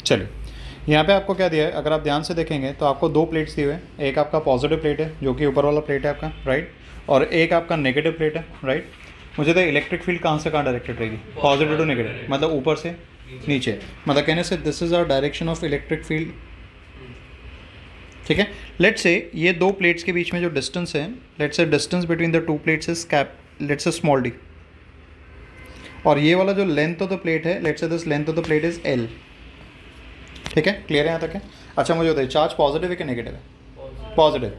चलिए, यहाँ पे आपको क्या दिया है, अगर आप ध्यान से देखेंगे तो आपको दो प्लेट्स दिए हुए हैं। एक आपका पॉजिटिव प्लेट है जो कि ऊपर वाला प्लेट है आपका, राइट, और एक आपका नेगेटिव प्लेट है, राइट। मुझे तो इलेक्ट्रिक फील्ड कहाँ से कहाँ डायरेक्टेड रहेगी, पॉजिटिव टू नेगेटिव, मतलब ऊपर से नीचे, मतलब कहने से this is our direction of electric field. ठीक है, लेट्स से ये दो प्लेट्स के बीच में जो डिस्टेंस है, let's say distance between the two plates is cap, let's say small D, और ये वाला जो लेंथ ऑफ द प्लेट है, let's say this length of the plate is L. ठीक है, क्लियर है यहाँ तक है। अच्छा मुझे बताइए, चार्ज पॉजिटिव है कि नेगेटिव है? पॉजिटिव।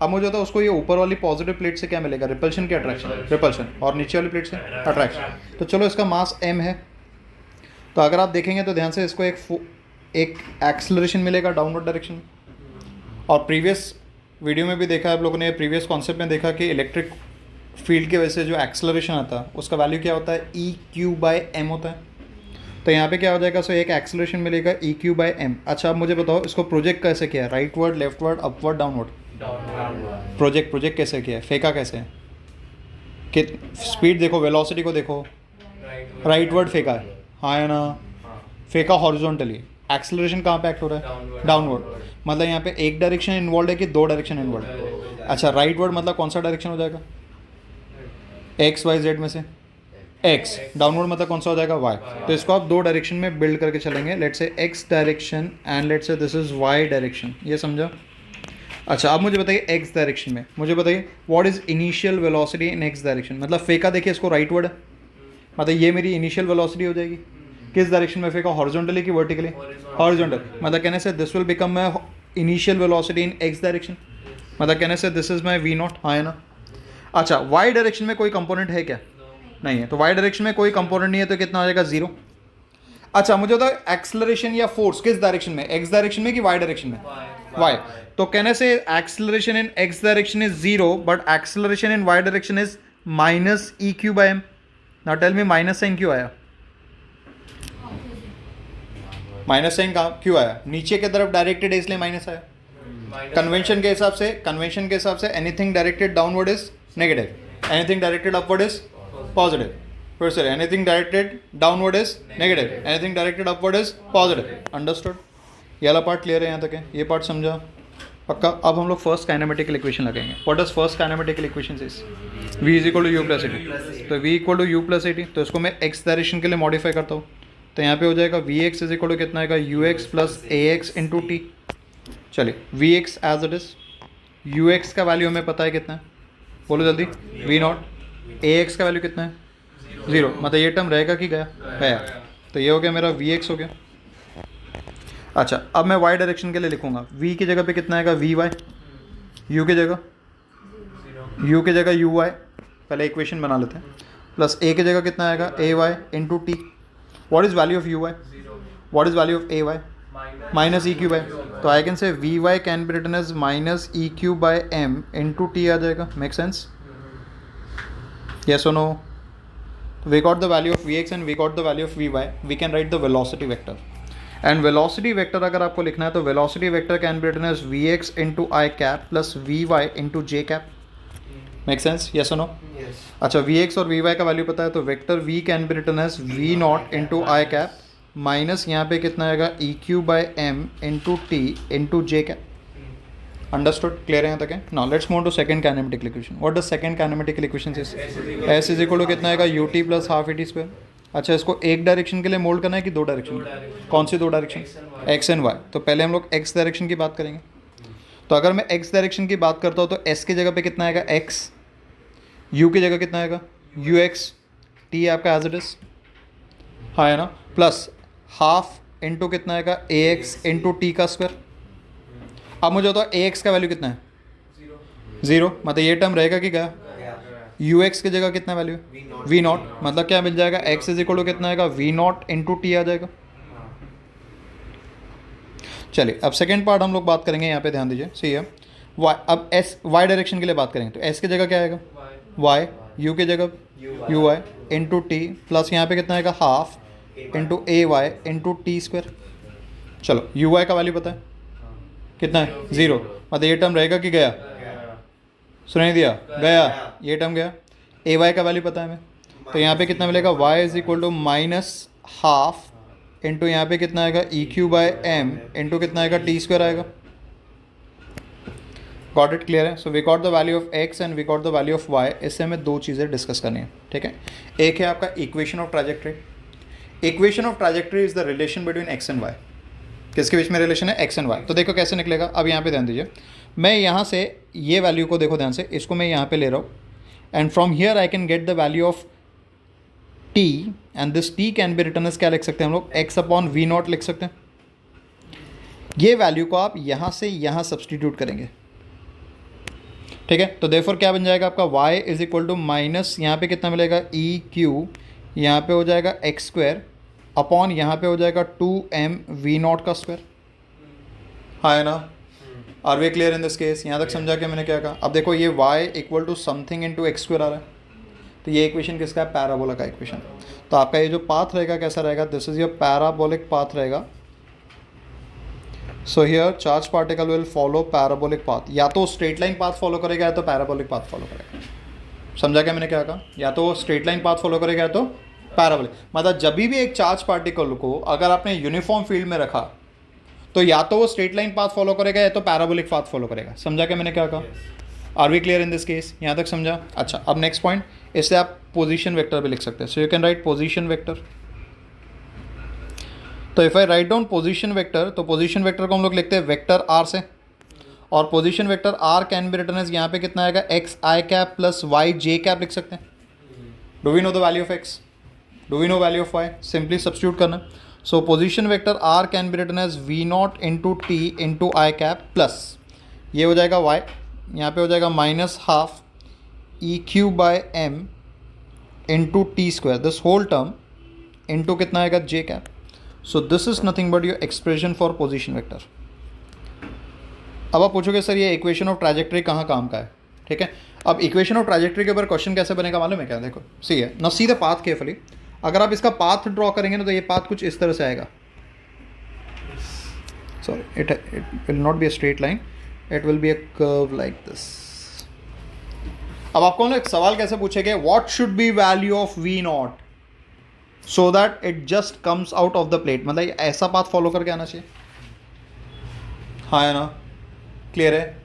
अब मुझे बताओ उसको ये ऊपर वाली पॉजिटिव प्लेट से क्या मिलेगा, रिपल्शन की अट्रैक्शन? रिपल्शन। और नीचे वाली प्लेट से अट्रैक्शन। तो चलो इसका मास m है, तो अगर आप देखेंगे तो ध्यान से इसको एक एक्सेलरेशन मिलेगा डाउनवर्ड डायरेक्शन में। और प्रीवियस वीडियो में भी देखा आप लोगों ने, प्रीवियस कॉन्सेप्ट में देखा कि इलेक्ट्रिक फील्ड की वजह से जो एक्सेलरेशन आता है उसका वैल्यू क्या होता है, EQ/m होता है। तो यहाँ पे क्या हो जाएगा, सो एक एक्सेलरेशन मिलेगा EQ/m। अच्छा अब मुझे बताओ इसको प्रोजेक्ट कैसे किया है, rightward, leftward, upward, downward? Project कैसे किया है, फेंका कैसे है, कि स्पीड देखो, वेलोसिटी को देखो, राइटवर्ड फेंका है, हाँ है ना, फेंका हॉरिजॉन्टली। एक्सेलरेशन कहाँ पे एक्ट हो रहा है, डाउनवर्ड। मतलब यहाँ पे एक डायरेक्शन इन्वॉल्व है कि दो डायरेक्शन इन्वॉल्व है? अच्छा राइटवर्ड मतलब कौन सा डायरेक्शन हो जाएगा, XYZ में से X। डाउनवर्ड मतलब कौन सा हो जाएगा, Y। तो इसको आप दो डायरेक्शन में बिल्ड करके चलेंगे, let's say X direction and let's say this is Y direction, ये समझा। अच्छा अब मुझे बताइए X डायरेक्शन में, मुझे बताइए what is initial velocity in X direction. मतलब फेंका देखिए इसको राइटवर्ड है, मतलब ये मेरी इनिशियल वेलोसिटी हो जाएगी। किस डायरेक्शन में फेंका, हॉरिजॉन्टली कि वर्टिकली? हॉरिजॉन्टल। मतलब कहने से this will become my initial velocity in X direction, मतलब कहने से दिस इज माई V0, हाँ है ना। अच्छा Y डायरेक्शन में कोई कंपोनेंट है क्या, नहीं है। तो Y डायरेक्शन में कोई कंपोनेंट नहीं है, तो कितना हो जाएगा, 0। अच्छा मुझे बताओ एक्सेलरेशन या फोर्स किस डायरेक्शन में, X डायरेक्शन में कि Y डायरेक्शन में? Y। तो कहने से acceleration in X direction is 0 but acceleration in Y direction is -EQ/m। Now tell me minus sign क्यों आया, माइनस साइन क्यों आया, नीचे की तरफ डायरेक्टेड है इसलिए माइनस आया। कन्वेंशन के हिसाब से anything directed downward is negative, anything directed upward is positive. फिर sir anything directed downward is negative, anything directed upward is positive. Understood, ये वाला पार्ट क्लियर है यहाँ तक है, ये पार्ट समझा पक्का। अब हम लोग फर्स्ट काइनेमेटिकल इक्वेशन लगाएंगे। What is first kinematical equation is V is equal to U plus AT। तो V equal to U plus AT, तो इसको मैं X डायरेक्शन के लिए मॉडिफाई करता हूँ, तो यहाँ पे हो जाएगा Vx इज इक्वल टू कितना आएगा, UX plus AX into T। चलिए Vx as it is, UX का वैल्यू हमें पता है कितना है, बोलो जल्दी, V0। AX का वैल्यू कितना है, 0। मतलब ये टर्म रहेगा कि गया, तो ये हो गया मेरा Vx हो गया। अच्छा अब मैं Y डायरेक्शन के लिए लिखूंगा, V की जगह पे कितना आएगा, Vy, U की जगह Uy, पहले इक्वेशन बना लेते हैं, प्लस A की जगह कितना आएगा, Ay into T। What is value of Uy, what is value of Ay, minus EQ/m। तो I can say Vy can be written as -EQ/m into T आ जाएगा। Make sense, yes or no? We got the value of Vx and we got the value of Vy. We can write the velocity vector. And velocity vector अगर आपको लिखना है तो velocity vector can be written as Vx into I cap plus Vy into j cap. Make sense? Yes or no? Yes. अच्छा Vx और Vy का value पता है, तो vector V can be written as V0 into I cap minus यहाँ पे कितना आएगा, EQ/m into T into j cap. Understood? Clear है यहाँ तक है। Now let's move to second kinematical equation. What does second kinematical equation is? S is equal to कितना आएगा, ut plus half at square। अच्छा इसको एक डायरेक्शन के लिए मोल्ड करना है कि दो डायरेक्शन? कौन सी दो डायरेक्शन, x एंड y। तो पहले हम लोग x डायरेक्शन की बात करेंगे। तो अगर मैं x डायरेक्शन की बात करता हूँ तो s की जगह पे कितना आएगा, x, u की जगह कितना आएगा, ux, t आपका एज इट इज, हाँ है ना, प्लस हाफ इंटू कितना आएगा, ax इंटू टी का स्क्वायर। अब मुझे बताओ ax का वैल्यू कितना है, 0। मतलब ये टर्म रहेगा कि क्या, ux की जगह कितना वैल्यू, V0। मतलब क्या मिल जाएगा, x इज इक्वल टू कितना आएगा, V0 इंटू टी आ जाएगा। चलिए अब सेकेंड पार्ट हम लोग बात करेंगे, यहाँ पे ध्यान दीजिए, सही है। y, अब s y डायरेक्शन के लिए बात करेंगे तो s की जगह क्या आएगा, y, u की जगह uy इंटू टी, प्लस यहाँ पे कितना आएगा, half into ay into t square. चलो uy का वैल्यू पता है कितना है, 0। मतलब ये टर्म रहेगा कि गया, सुनाई दिया, गया, ये टर्म गया। ay का वैल्यू पता है हमें, तो यहाँ पे कितना मिलेगा, y is equal to minus half into यहाँ पे कितना आएगा E Q by M into कितना आएगा टी स्क्वायर आएगा। गॉट इट, क्लियर है। So we got the value of X and we got the value of Y. इससे हमें दो चीज़ें डिस्कस करनी है, ठीक है। एक है आपका equation of trajectory. Equation of trajectory is the relation between X and Y. किसके बीच में रिलेशन है? X and Y. तो देखो कैसे निकलेगा। अब यहाँ पे ध्यान दीजिए, मैं यहाँ से ये वैल्यू को देखो ध्यान से, इसको मैं यहाँ पे ले रहा हूँ and from here I can get the value of T and this T can be return as क्या लिख सकते हैं हम लोग? एक्स अपॉन वी नॉट लिख सकते हैं। ये वैल्यू को आप यहाँ से यहाँ सब्सटीट्यूट करेंगे, ठीक है। तो देयरफॉर क्या बन जाएगा आपका y is equal to minus यहाँ पे कितना मिलेगा ई क्यू, यहाँ पे हो जाएगा एक्स स्क्वायर अपॉन यहाँ पे हो जाएगा 2m वी नॉट का स्क्वायर। हाँ है ना? Are we clear in this case? यहाँ तक समझा के मैंने क्या कहा? अब देखो ये y equal to something into x square आ रहा है, तो ये इक्वेशन किसका है? पैराबोला का इक्वेशन। तो आपका ये जो पाथ रहेगा कैसा रहेगा? This is your parabolic path रहेगा। So here charge particle will follow parabolic path. या तो स्ट्रेट लाइन पाथ फॉलो करेगा या तो पैराबोलिक पाथ फॉलो करेगा। समझा क्या मैंने क्या कहा? या तो स्ट्रेट लाइन पाथ फॉलो करेगा या तो पैराबोलिक। मतलब जब भी एक चार्ज पार्टिकल को अगर आपने यूनिफॉर्म फील्ड में रखा तो या तो वो स्ट्रेट लाइन पाथ फॉलो करेगा या तो पैराबोलिक पाथ फॉलो करेगा। समझा क्या मैंने क्या कहा? Are we clear in this case? यहाँ तक समझा? अच्छा, अब नेक्स्ट पॉइंट, इससे आप पोजीशन वेक्टर भी लिख सकते हैं। So you can write position vector. तो if I write down position vector, तो पोजीशन वेक्टर को हम लोग लिखते हैं वेक्टर आर से, और position vector r can be written as यहाँ पे कितना आएगा? X i cap plus y j cap लिख सकते हैं। Do we know the value of x? Do we know value of y? Simply substitute करना। So position vector r can be written as v naught into t into i cap plus ये हो जाएगा y, यहाँ पे हो जाएगा minus half e Q by M into t square, this whole term into कितना आएगा? J cap. So this is nothing but your expression for position vector. अब आप पूछोगे सर ये इक्वेशन ऑफ ट्रैजेक्टरी कहाँ काम का है, ठीक है। अब इक्वेशन ऑफ ट्रैजेक्टरी के ऊपर क्वेश्चन कैसे बनेगा मालूम है क्या? देखो सी है ना, सी द पाथ केयरफुली। अगर आप इसका पाथ ड्रॉ करेंगे ना तो ये पाथ कुछ इस तरह से आएगा। Sorry, it will not be a straight line, it will be a curve like this. अब आपको ना एक सवाल कैसे पूछेंगे? What should be value of V naught so that it just comes out of the plate. मतलब ऐसा path follow करके आना चाहिए। हाँ है ना? क्लियर है?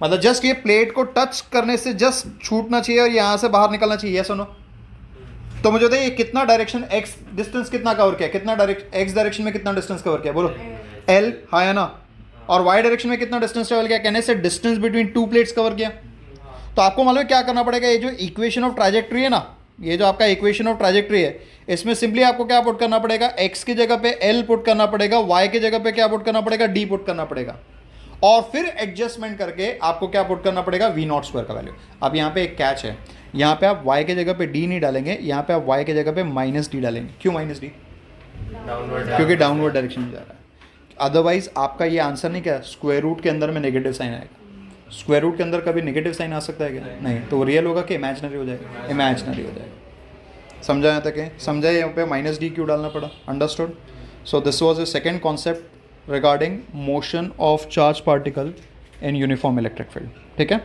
मतलब जस्ट ये प्लेट को टच करने से जस्ट छूटना चाहिए और यहाँ से बाहर निकलना चाहिए। ये सुनो, तो मुझे बताइए कितना डायरेक्शन एक्स डिस्टेंस कितना कवर किया? कितना एक्स डायरेक्शन में कितना डिस्टेंस कवर किया? बोलो एल। हाँ है ना? और वाई डायरेक्शन में कितना डिस्टेंस ट्रेवल किया? कहने से distance between two plates cover किया। तो आपको मालूम है क्या करना पड़ेगा? ये जो इक्वेशन ऑफ ट्रैजेक्टरी है ना, ये जो आपका इक्वेशन ऑफ ट्रैजेक्टरी है, इसमें सिंपली आपको क्या पुट करना पड़ेगा? एक्स की जगह पे एल पुट करना पड़ेगा, वाई की जगह पे क्या पुट करना पड़ेगा? डी पुट करना पड़ेगा, और फिर एडजस्टमेंट करके आपको क्या पुट करना पड़ेगा? वी नॉट स्क्वायर का वैल्यू। अब यहाँ पे एक कैच है, यहाँ पे आप y के जगह पे d नहीं डालेंगे, यहाँ पे आप y के जगह पे माइनस डी डालेंगे। क्यों माइनस डी? क्योंकि डाउनवर्ड डायरेक्शन में जा रहा है। अदरवाइज आपका ये आंसर नहीं क्या? स्क्वायर रूट के अंदर में नेगेटिव साइन आएगा। स्क्वायर रूट के अंदर कभी नेगेटिव साइन आ सकता है क्या? नहीं। तो रियल होगा कि इमेजिनरी हो जाएगा? इमेजिनरी हो जाएगा। समझा यहाँ तक है? समझा यहाँ पे माइनस डी क्यों डालना पड़ा? Understood? So this was a second concept regarding motion of charge particle in uniform electric field, ठीक है।